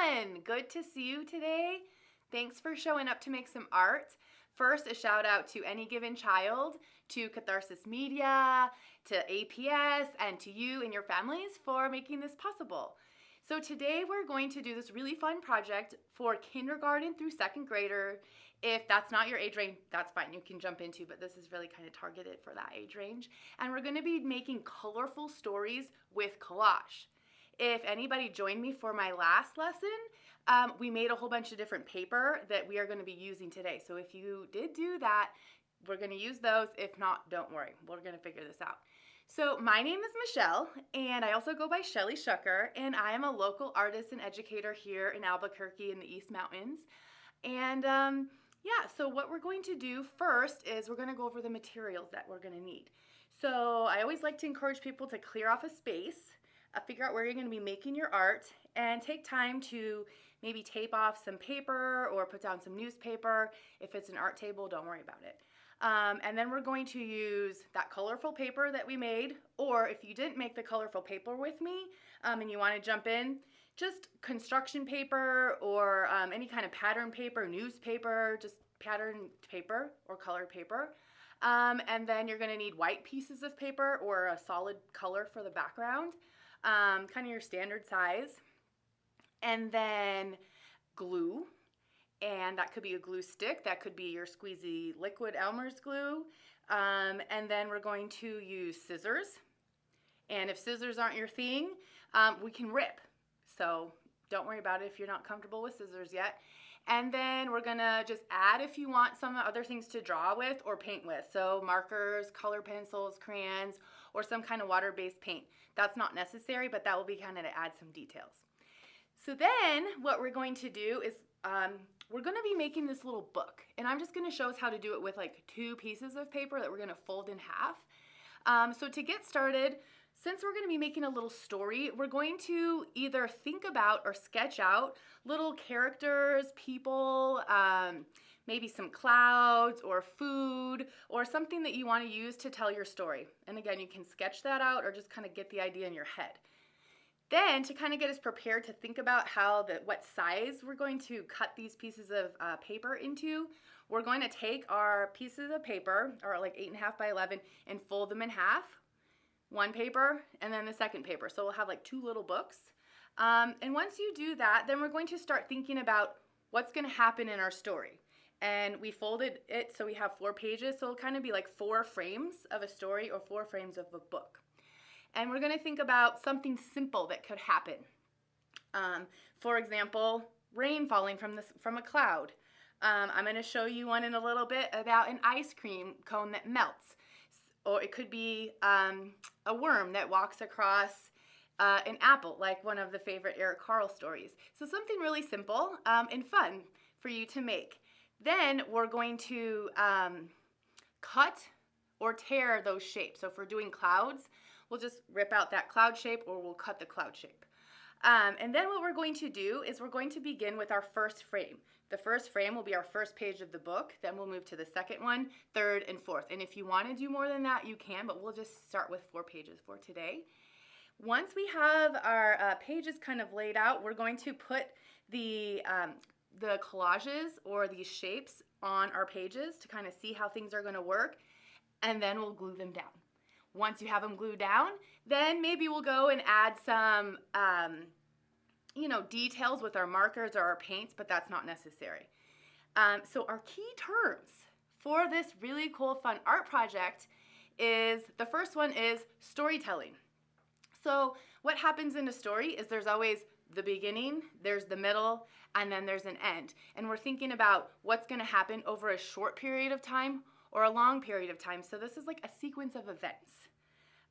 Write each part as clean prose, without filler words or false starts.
everyone! Good to see you today. Thanks for showing up to make some art. First, a shout out to Any Given Child, to Catharsis Media, to APS, and to you and your families for making this possible. So today we're going to do this really fun project for kindergarten through second grader. If that's not your age range, that's fine, you can jump into, but this is really kind of targeted for that age range. And we're going to be making colorful stories with collage. If anybody joined me for my last lesson, we made a whole bunch of different paper that we are going to be using today. So if you did do that, we're going to use those. If not, don't worry. We're going to figure this out. So my name is Michelle, and I also go by Shelly Shucker, and I am a local artist and educator here in Albuquerque in the East Mountains. And yeah, so what we're going to do first is we're going to go over the materials that we're going to need. So I always like to encourage people to clear off a space, figure out where you're going to be making your art, and take time to maybe tape off some paper or put down some newspaper. If it's an art table, don't worry about it. And then we're going to use that colorful paper that we made, or if you didn't make the colorful paper with me and you want to jump in, just construction paper or any kind of pattern paper, newspaper, just pattern paper or colored paper. And then you're going to need white pieces of paper or a solid color for the background, kind of your standard size. And then glue. And that could be a glue stick, that could be your squeezy liquid Elmer's glue. And then we're going to use scissors. And if scissors aren't your thing, we can rip. So don't worry about it if you're not comfortable with scissors yet. And then we're gonna just add if you want some other things to draw with or paint with. So markers, color pencils, crayons, or some kind of water-based paint. That's not necessary, but that will be kind of to add some details. So then what we're going to do is we're going to be making this little book, and I'm just going to show us how to do it with like 2 pieces of paper that we're going to fold in half. So to get started, since we're going to be making a little story, we're going to either think about or sketch out little characters, people, maybe some clouds or food or something that you want to use to tell your story. And again, you can sketch that out or just kind of get the idea in your head. Then, to kind of get us prepared to think about what size we're going to cut these pieces of paper into, we're going to take our pieces of paper, or like 8.5 by 11, and fold them in half. One paper, and then the second paper. So we'll have like 2 little books. And once you do that, then we're going to start thinking about what's going to happen in our story. And we folded it so we have 4 pages, so it'll kind of be like 4 frames of a story or 4 frames of a book. And we're going to think about something simple that could happen. For example, rain falling from a cloud. I'm going to show you one in a little bit about an ice cream cone that melts. Or it could be a worm that walks across an apple, like one of the favorite Eric Carle stories. So something really simple and fun for you to make. Then we're going to cut or tear those shapes. So if we're doing clouds, we'll just rip out that cloud shape or we'll cut the cloud shape. And then what we're going to do is we're going to begin with our first frame. The first frame will be our first page of the book. Then we'll move to the second one, third, and fourth. And if you want to do more than that, you can, but we'll just start with 4 pages for today. Once we have our pages kind of laid out, we're going to put the collages or these shapes on our pages to kind of see how things are going to work, and then we'll glue them down. Once you have them glued down, then maybe we'll go and add some, details with our markers or our paints, but that's not necessary. So our key terms for this really cool, fun art project is, the first one is storytelling. So what happens in a story is there's always the beginning, there's the middle, and then there's an end. And we're thinking about what's going to happen over a short period of time or a long period of time. So this is like a sequence of events.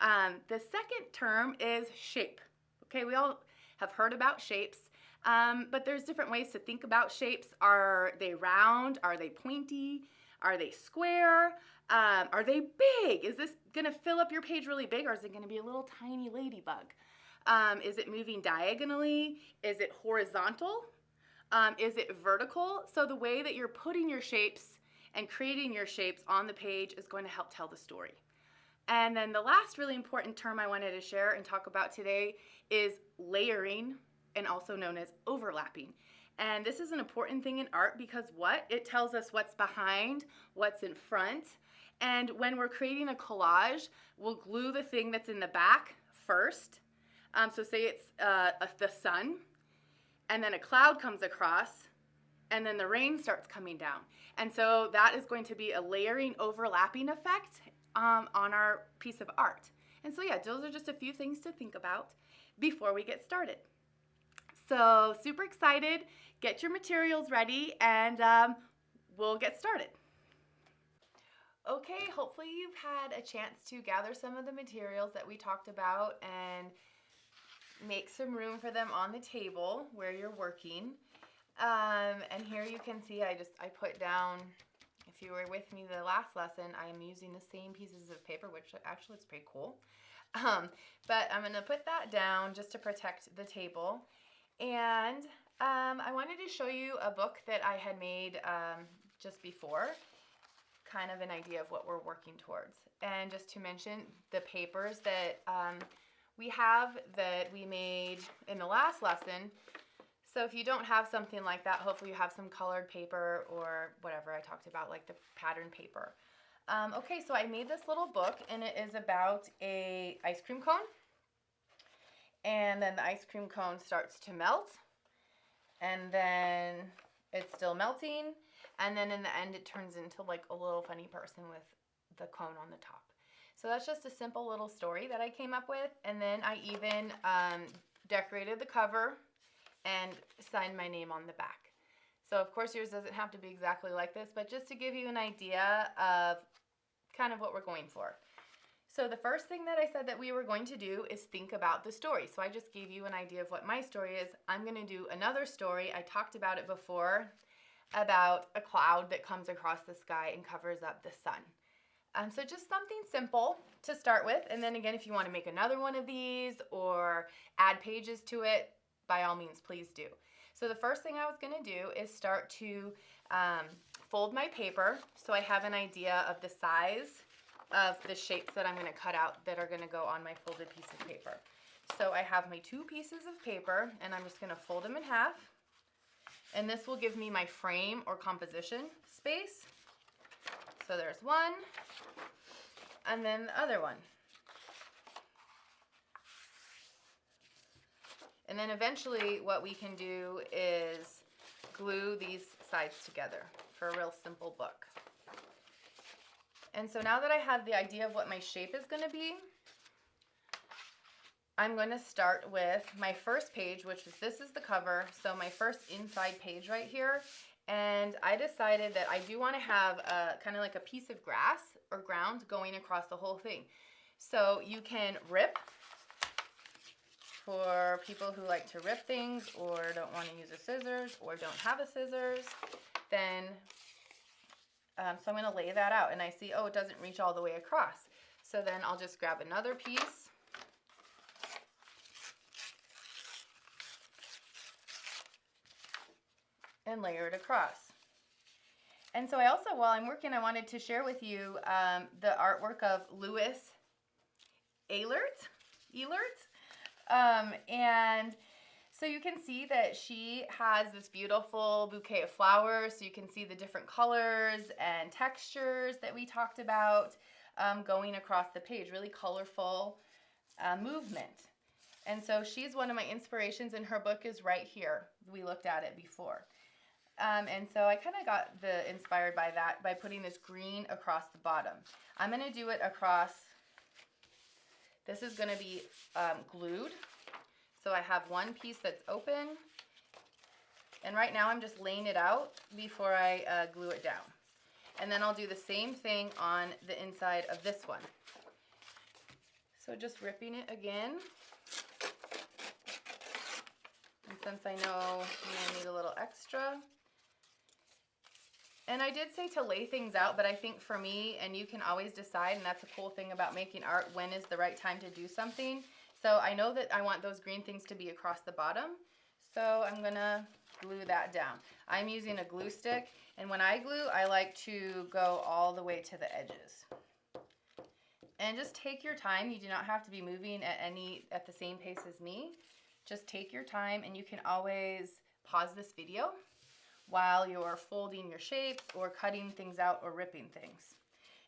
The second term is shape. Okay, we all have heard about shapes, but there's different ways to think about shapes. Are they round? Are they pointy? Are they square? Are they big? Is this gonna fill up your page really big, or is it gonna be a little tiny ladybug? Is it moving diagonally? Is it horizontal? Is it vertical? So the way that you're putting your shapes and creating your shapes on the page is going to help tell the story. And then the last really important term I wanted to share and talk about today is layering and also known as overlapping. And this is an important thing in art because what? It tells us what's behind, what's in front. And when we're creating a collage, we'll glue the thing that's in the back first. So say it's the sun, and then a cloud comes across, and then the rain starts coming down. And so that is going to be a layering, overlapping effect on our piece of art. And so yeah, those are just a few things to think about before we get started. So super excited, get your materials ready, and we'll get started. Okay, hopefully you've had a chance to gather some of the materials that we talked about and make some room for them on the table where you're working. And here you can see I put down, if you were with me the last lesson, I am using the same pieces of paper, which actually looks pretty cool. But I'm going to put that down just to protect the table. And I wanted to show you a book that I had made just before, kind of an idea of what we're working towards. And just to mention the papers that we have that we made in the last lesson. So if you don't have something like that, hopefully you have some colored paper or whatever I talked about, like the pattern paper. Okay, so I made this little book, and it is about a ice cream cone. And then the ice cream cone starts to melt, and then it's still melting, and then in the end it turns into like a little funny person with the cone on the top. So that's just a simple little story that I came up with, and then I even decorated the cover and signed my name on the back. So of course yours doesn't have to be exactly like this, but just to give you an idea of kind of what we're going for. So the first thing that I said that we were going to do is think about the story. So I just gave you an idea of what my story is. I'm going to do another story. I talked about it before, about a cloud that comes across the sky and covers up the sun. So just something simple to start with. And then again, if you want to make another one of these or add pages to it, by all means, please do. So the first thing I was going to do is start to fold my paper so I have an idea of the size of the shapes that I'm going to cut out that are going to go on my folded piece of paper. So I have my 2 pieces of paper, and I'm just going to fold them in half. And this will give me my frame or composition space. So there's one, and then the other one. And then eventually what we can do is glue these sides together for a real simple book. And so now that I have the idea of what my shape is going to be, I'm going to start with my first page, which is, this is the cover, so my first inside page right here. And I decided that I do want to have a kind of like a piece of grass or ground going across the whole thing. So you can rip, for people who like to rip things or don't want to use a scissors or don't have a scissors, then so I'm going to lay that out, and I see, oh, it doesn't reach all the way across. So then I'll just grab another piece and layer it across. And so I also, while I'm working, I wanted to share with you the artwork of Aylert. And so you can see that she has this beautiful bouquet of flowers. So you can see the different colors and textures that we talked about going across the page. Really colorful movement. And so she's one of my inspirations, and her book is right here. We looked at it before. And so I kind of got inspired by that by putting this green across the bottom. I'm going to do it across. This is going to be glued. So I have one piece that's open, and right now I'm just laying it out before I glue it down. And then I'll do the same thing on the inside of this one. So just ripping it again. And since I know I'm gonna need a little extra. And I did say to lay things out, but I think for me, and you can always decide, and that's a cool thing about making art, when is the right time to do something. So I know that I want those green things to be across the bottom, so I'm gonna glue that down. I'm using a glue stick, and when I glue, I like to go all the way to the edges. And just take your time. You do not have to be moving at the same pace as me. just take your time, and you can always pause this video while you're folding your shapes or cutting things out or ripping things.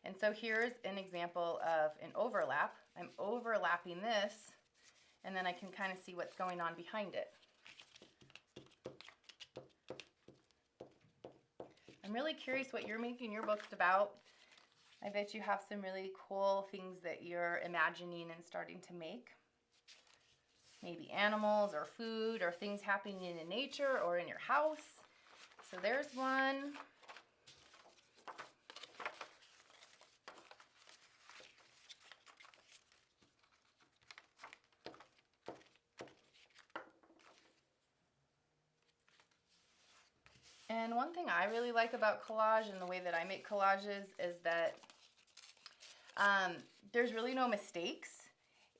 And so here's an example of an overlap. I'm overlapping this, and then I can kind of see what's going on behind it. I'm really curious what you're making your books about. I bet you have some really cool things that you're imagining and starting to make. Maybe animals or food or things happening in nature or in your house. So there's one. And one thing I really like about collage and the way that I make collages is that there's really no mistakes,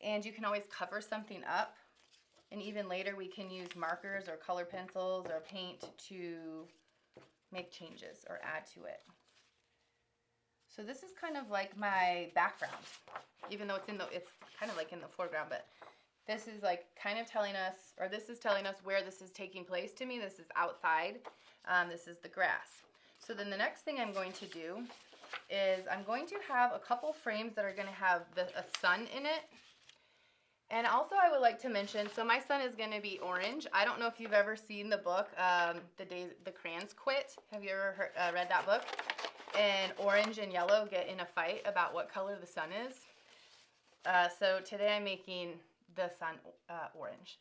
and you can always cover something up. And even later we can use markers or color pencils or paint to make changes or add to it. So this is kind of like my background, even though it's kind of like in the foreground, but this is like kind of telling us, or this is telling us where this is taking place to me. This is outside. This is the grass. So then the next thing I'm going to do is I'm going to have a couple frames that are going to have a sun in it. And also I would like to mention, so my sun is going to be orange. I don't know if you've ever seen the book, The Day the Crayons Quit. Have you ever read that book? And orange and yellow get in a fight about what color the sun is. So today I'm making the sun orange.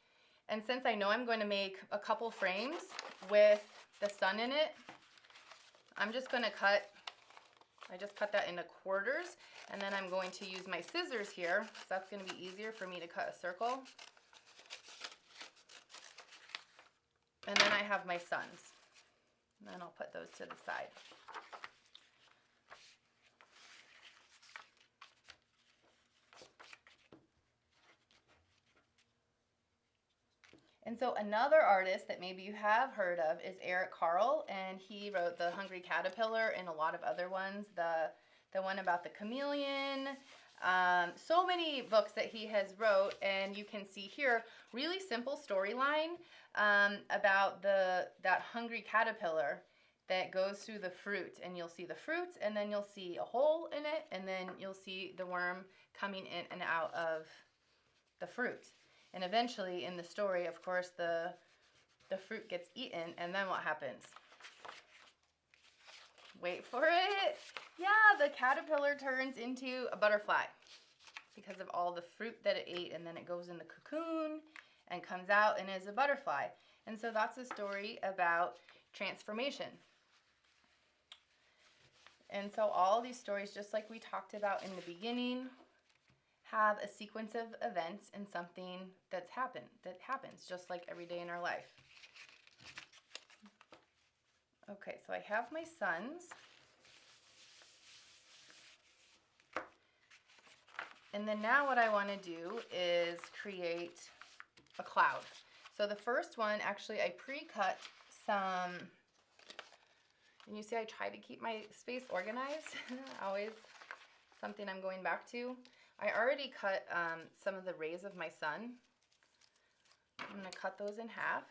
And since I know I'm going to make a couple frames with the sun in it, I'm just going to I just cut that into quarters, and then I'm going to use my scissors here, so that's going to be easier for me to cut a circle. And then I have my suns, and then I'll put those to the side. And so another artist that maybe you have heard of is Ellert, and he wrote The Hungry Caterpillar and a lot of other ones. The one about the chameleon, so many books that he has wrote, and you can see here really simple storyline about that hungry caterpillar that goes through the fruit, and you'll see the fruit, and then you'll see a hole in it, and then you'll see the worm coming in and out of the fruit. And eventually in the story, of course, the fruit gets eaten, and then what happens? Wait for it. Yeah, the caterpillar turns into a butterfly because of all the fruit that it ate, and then it goes in the cocoon and comes out and is a butterfly. And so that's a story about transformation. And so all these stories, just like we talked about in the beginning, have a sequence of events and something that happens just like every day in our life. Okay, so I have my suns. And then now what I want to do is create a cloud. So the first one, actually I pre-cut some, and you see I try to keep my space organized. Always something I'm going back to. I already cut some of the rays of my sun. I'm going to cut those in half.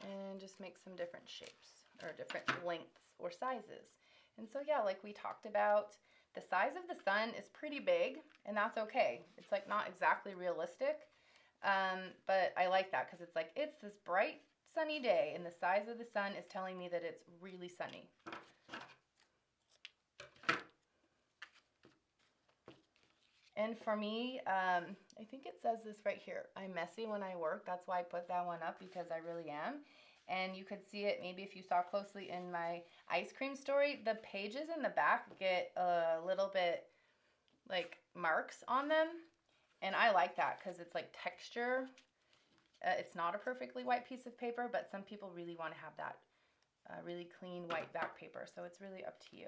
And just make some different shapes or different lengths or sizes. And so yeah, like we talked about, the size of the sun is pretty big, and that's okay. It's like not exactly realistic, but I like that because it's like it's this bright sunny day, and the size of the sun is telling me that it's really sunny. And for me, I think it says this right here, I'm messy when I work. That's why I put that one up, because I really am. And you could see it maybe if you saw closely in my ice cream story. The pages in the back get a little bit like marks on them, and I like that because it's like texture. It's not a perfectly white piece of paper, but some people really want to have that really clean white back paper, so it's really up to you.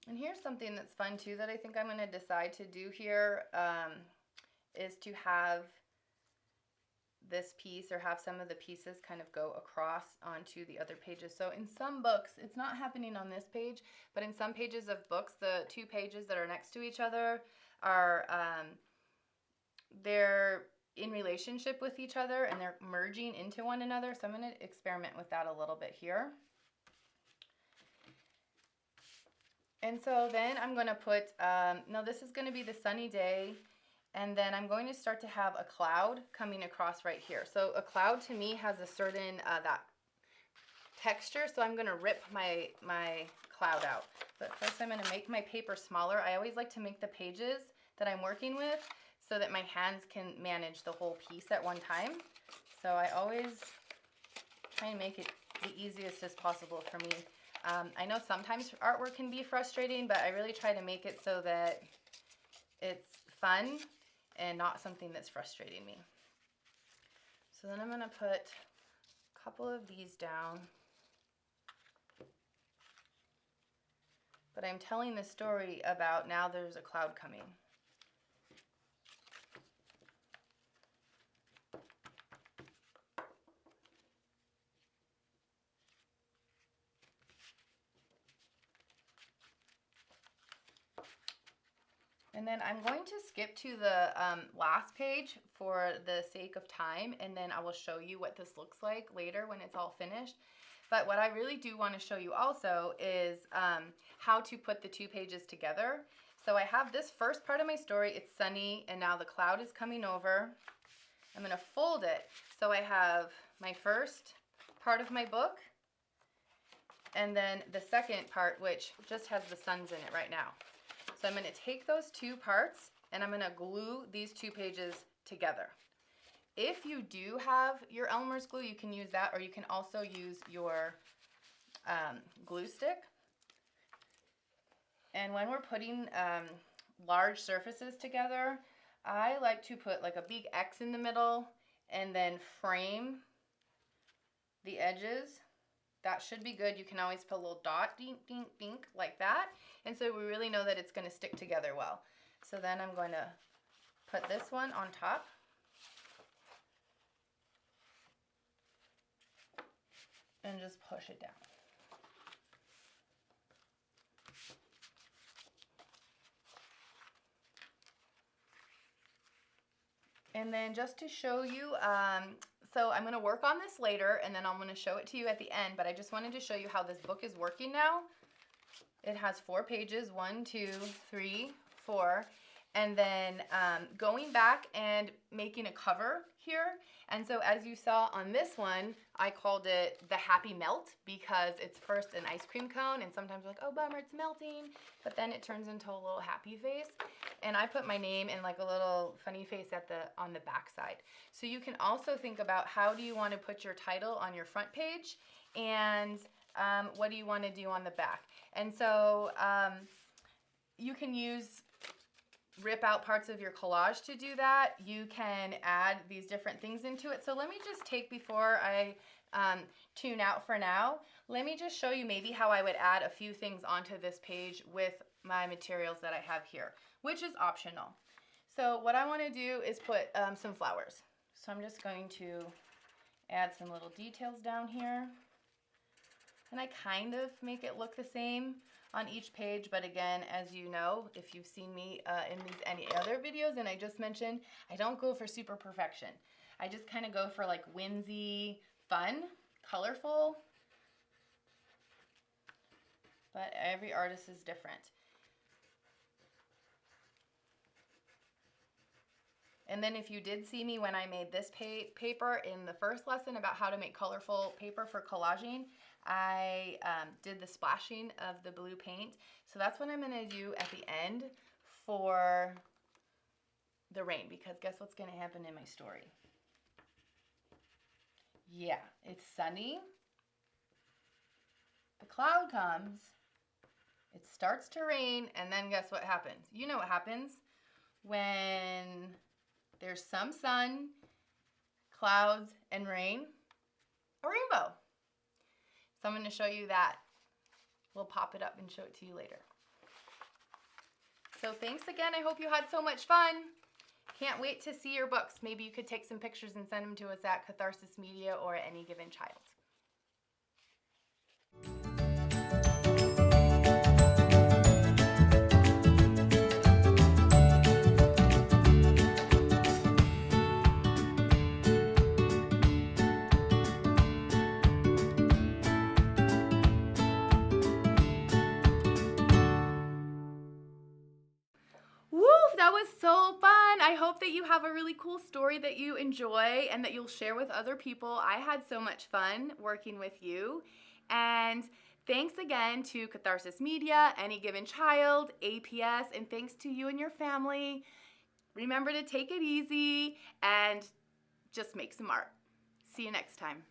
And here's something that's fun too that I think I'm going to decide to do here, is to have this piece, or have some of the pieces kind of go across onto the other pages. So in some books, it's not happening on this page, but in some pages of books, the two pages that are next to each other are, they're in relationship with each other and they're merging into one another. So I'm going to experiment with that a little bit here. And so then I'm going to put, now this is going to be the sunny day, and then I'm going to start to have a cloud coming across right here. So a cloud to me has a certain, that texture, so I'm going to rip my cloud out. But first I'm going to make my paper smaller. I always like to make the pages that I'm working with so that my hands can manage the whole piece at one time. So I always try and make it the easiest as possible for me. I know sometimes artwork can be frustrating, but I really try to make it so that it's fun and not something that's frustrating me. So then I'm going to put a couple of these down. But I'm telling the story about now there's a cloud coming. And then I'm going to skip to the last page for the sake of time, and then I will show you what this looks like later when it's all finished. But what I really do want to show you also is how to put the two pages together. So I have this first part of my story, it's sunny, and now the cloud is coming over. I'm going to fold it so I have my first part of my book, and then the second part, which just has the suns in it right now. So I'm going to take those two parts and I'm going to glue these two pages together. If you do have your Elmer's glue, you can use that, or you can also use your glue stick. And when we're putting large surfaces together, I like to put like a big X in the middle and then frame the edges. That should be good. You can always put a little dot, dink, dink, dink, like that. And so we really know that it's going to stick together well. So then I'm going to put this one on top. And just push it down. And then just to show you, so I'm going to work on this later, and then I'm going to show it to you at the end, but I just wanted to show you how this book is working now. It has 4 pages, 1, 2, 3, 4, and then going back and making a cover here. And so as you saw on this one, I called it the Happy Melt because it's first an ice cream cone, and sometimes we're like, oh bummer, it's melting, but then it turns into a little happy face. And I put my name in like a little funny face on the back side. So you can also think about how do you want to put your title on your front page, and what do you want to do on the back. And so you can rip out parts of your collage to do that. You can add these different things into it. So let me just before I tune out for now, let me just show you maybe how I would add a few things onto this page with my materials that I have here, which is optional. So what I want to do is put some flowers. So I'm just going to add some little details down here. And I kind of make it look the same on each page, but again, as you know, if you've seen me in any other videos, and I just mentioned, I don't go for super perfection. I just kind of go for like whimsy, fun, colorful, but every artist is different. And then if you did see me when I made this paper in the first lesson about how to make colorful paper for collaging, I did the splashing of the blue paint. So that's what I'm going to do at the end for the rain, because guess what's going to happen in my story? Yeah, it's sunny. The cloud comes. It starts to rain, and then guess what happens? You know what happens when there's some sun, clouds, and rain? A rainbow. So I'm going to show you that. We'll pop it up and show it to you later. So thanks again. I hope you had so much fun. Can't wait to see your books. Maybe you could take some pictures and send them to us at Catharsis Media or at Any Given Child. Woo, that was so fun. I hope that you have a really cool story that you enjoy and that you'll share with other people. I had so much fun working with you. And thanks again to Catharsis Media, Any Given Child, APS, and thanks to you and your family. Remember to take it easy and just make some art. See you next time.